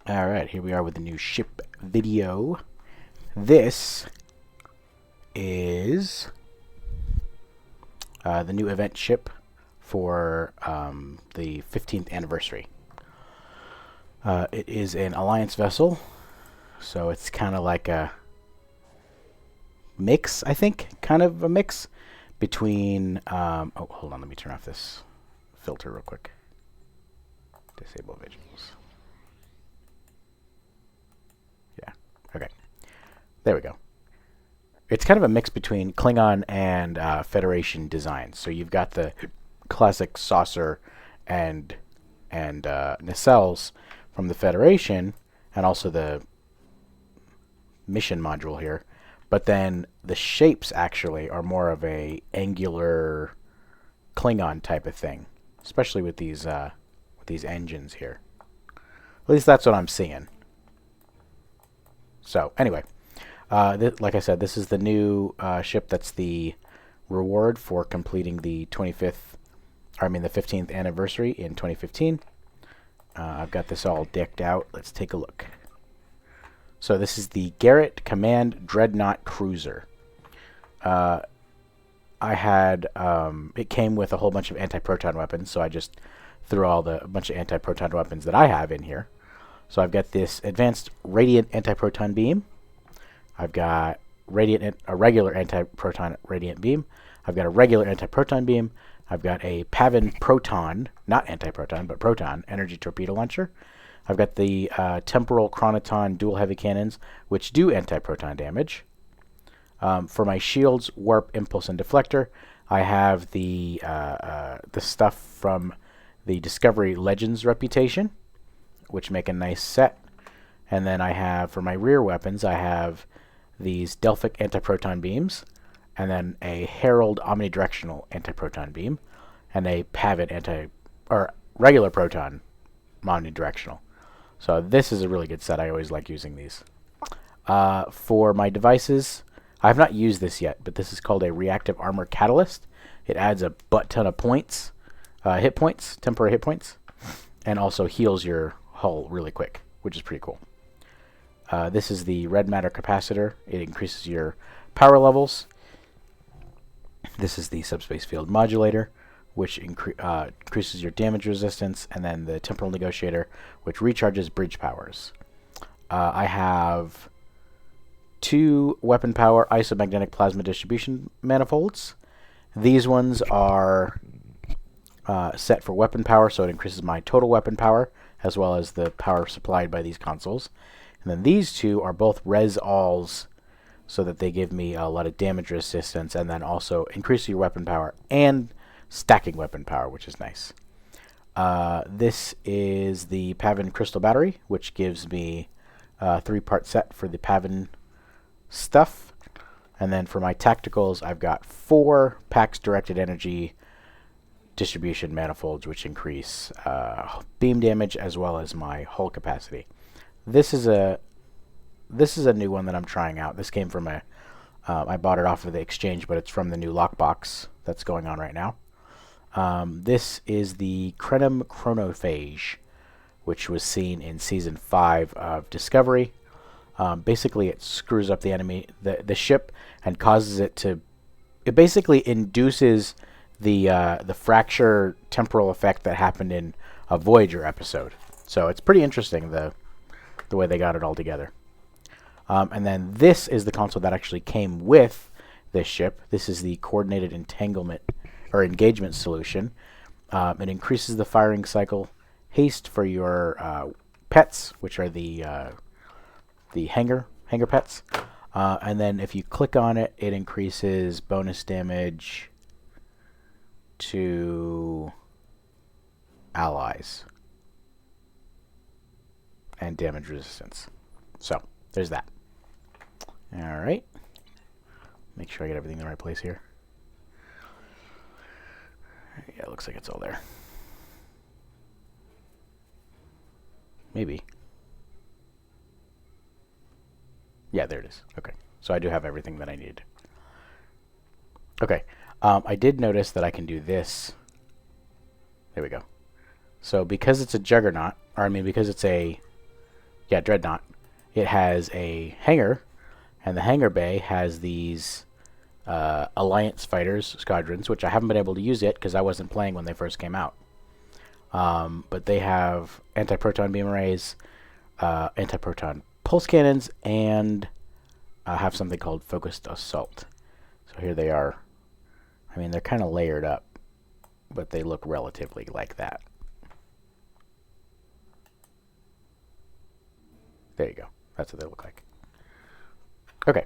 Alright, here we are with the new ship video. This is the new event ship for the 15th anniversary. It is an Alliance vessel, so it's kind of like a mix, I think. Kind of a mix between... oh, hold on, let me turn off this filter real quick. Disable visuals. Yeah, okay. There we go. It's kind of a mix between Klingon and Federation designs. So you've got the classic saucer and nacelles from the Federation, and also the mission module here. But then the shapes actually are more of a angular Klingon type of thing, especially with these engines here. At least that's what I'm seeing. So anyway, like I said, this is the new ship that's the reward for completing the 15th anniversary in 2015. I've got this all decked out. Let's take a look. So this is the Garrett Command Dreadnought Cruiser. I had it came with a whole bunch of anti-proton weapons, so I just threw a bunch of anti-proton weapons that I have in here. So I've got this advanced radiant anti-proton beam. I've got a regular anti-proton radiant beam. I've got a regular anti-proton beam. I've got a Pavin proton, not anti-proton, but proton energy torpedo launcher. I've got the temporal chronoton dual heavy cannons, which do anti-proton damage. For my shields, warp, impulse, and deflector, I have the stuff from the Discovery Legends reputation, which make a nice set. And then I have, for my rear weapons, I have these Delphic anti-proton beams, and then a Herald omnidirectional anti-proton beam, and a Pavin regular proton omnidirectional. So this is a really good set. I always like using these. For my devices, I have not used this yet, but this is called a Reactive Armor Catalyst. It adds a butt ton of points, temporary hit points, and also heals your hull really quick, which is pretty cool. This is the Red Matter Capacitor. It increases your power levels. This is the Subspace Field Modulator, which increases your damage resistance, and then the Temporal Negotiator, which recharges bridge powers. I have 2 weapon power isomagnetic plasma distribution manifolds. These ones are set for weapon power, so it increases my total weapon power, as well as the power supplied by these consoles. And then these 2 are both res-alls, so that they give me a lot of damage resistance, and then also increase your weapon power and stacking weapon power, which is nice. This is the Pavin Crystal Battery, which gives me a 3-part set for the Pavin stuff. And then for my tacticals, I've got 4 Pax Directed Energy distribution manifolds, which increase beam damage as well as my hull capacity. This is a new one that I'm trying out. This came from I bought it off of the exchange, but it's from the new lockbox that's going on right now. This is the Krenim Chronophage, which was seen in Season 5 of Discovery. Basically, it screws up the ship, and causes it to... It basically induces the fracture temporal effect that happened in a Voyager episode. So it's pretty interesting, the way they got it all together. And then this is the console that actually came with this ship. This is the Coordinated Entanglement or Engagement Solution. It increases the firing cycle haste for your pets, which are the hangar pets. And then if you click on it, it increases bonus damage to allies and damage resistance. So there's that. All right. Make sure I get everything in the right place here. Yeah, it looks like it's all there. Maybe. Yeah, there it is. Okay. So I do have everything that I need. Okay. I did notice that I can do this. There we go. So because it's a juggernaut, or I mean because it's a yeah, Dreadnought. It has a hangar, and the hangar bay has these Alliance fighters, squadrons, which I haven't been able to use yet because I wasn't playing when they first came out. But they have anti-proton beam arrays, anti-proton pulse cannons, and have something called focused assault. So here they are. I mean, they're kind of layered up, but they look relatively like that. There you go. That's what they look like. Okay.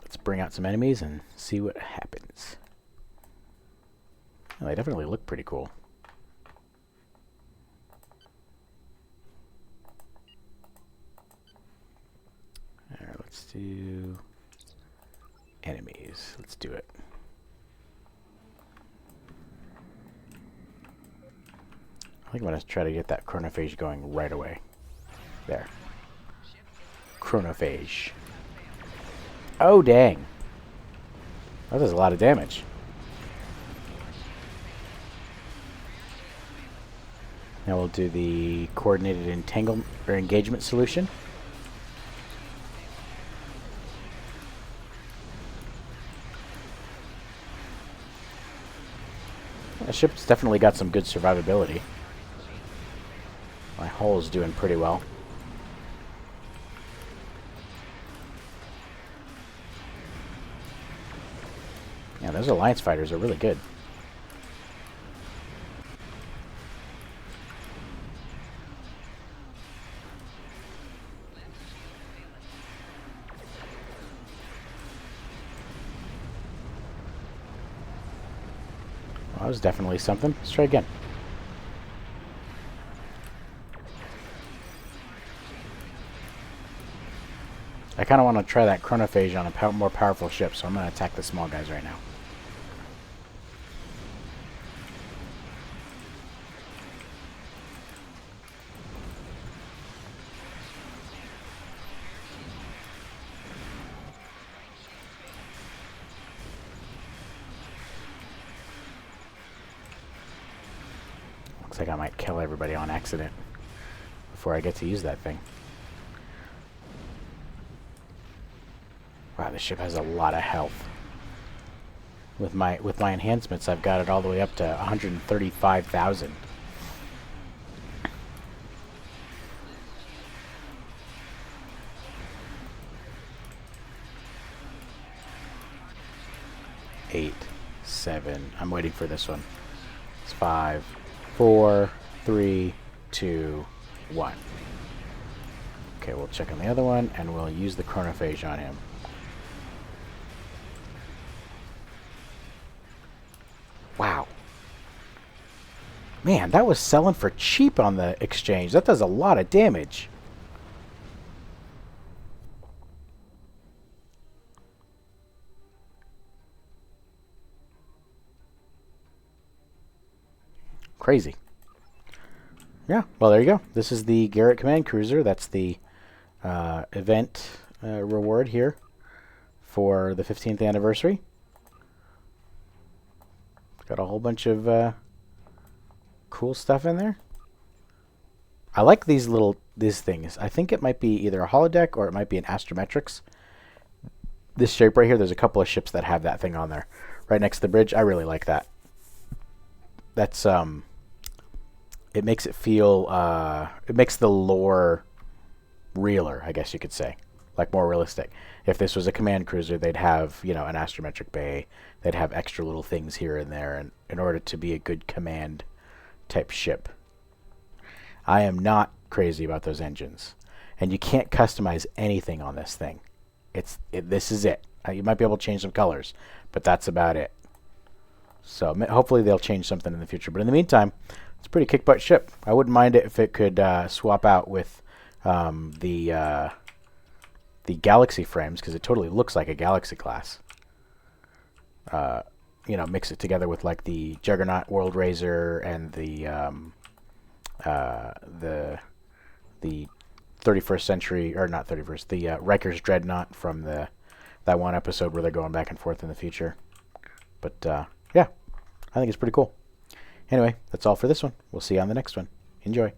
Let's bring out some enemies and see what happens. Well, they definitely look pretty cool. Alright, let's do enemies. Let's do it. I think I'm going to try to get that chronophage going right away. There. Chronophage. Oh, dang. That does a lot of damage. Now we'll do the coordinated entanglement or engagement solution. The ship's definitely got some good survivability. My hull is doing pretty well. Yeah, those Alliance fighters are really good. Well, that was definitely something. Let's try again. I kind of want to try that chronophage on a more powerful ship, so I'm going to attack the small guys right now. Looks like I might kill everybody on accident before I get to use that thing. Wow, this ship has a lot of health. With my enhancements, I've got it all the way up to 135,000. Eight, 7. I'm waiting for this one. It's 5, 4, 3, 2, 1. Okay, we'll check on the other one, and we'll use the chronophage on him. Wow. Man, that was selling for cheap on the exchange. That does a lot of damage. Crazy. Yeah, well, there you go. This is the Garrett Command Cruiser. That's the event reward here for the 15th anniversary. Got a whole bunch of cool stuff in there. I like these things. I think it might be either a holodeck or it might be an astrometrics. This shape right here, there's a couple of ships that have that thing on there. Right next to the bridge. I really like that. That's it makes it feel it makes the lore realer, I guess you could say. Like more realistic. If this was a command cruiser, they'd have, you know, an astrometric bay. They'd have extra little things here and there, and in order to be a good command type ship. I am not crazy about those engines, and you can't customize anything on this thing. This is it. You might be able to change some colors, but that's about it. So hopefully they'll change something in the future. But in the meantime, it's a pretty kick-butt ship. I wouldn't mind it if it could swap out with the Galaxy frames, because it totally looks like a Galaxy class. You know, mix it together with like the Juggernaut World Raiser and the 31st century, or not 31st, the Riker's Dreadnought from that one episode where they're going back and forth in the future. But yeah, I think it's pretty cool. Anyway, that's all for this one. We'll see you on the next one. Enjoy.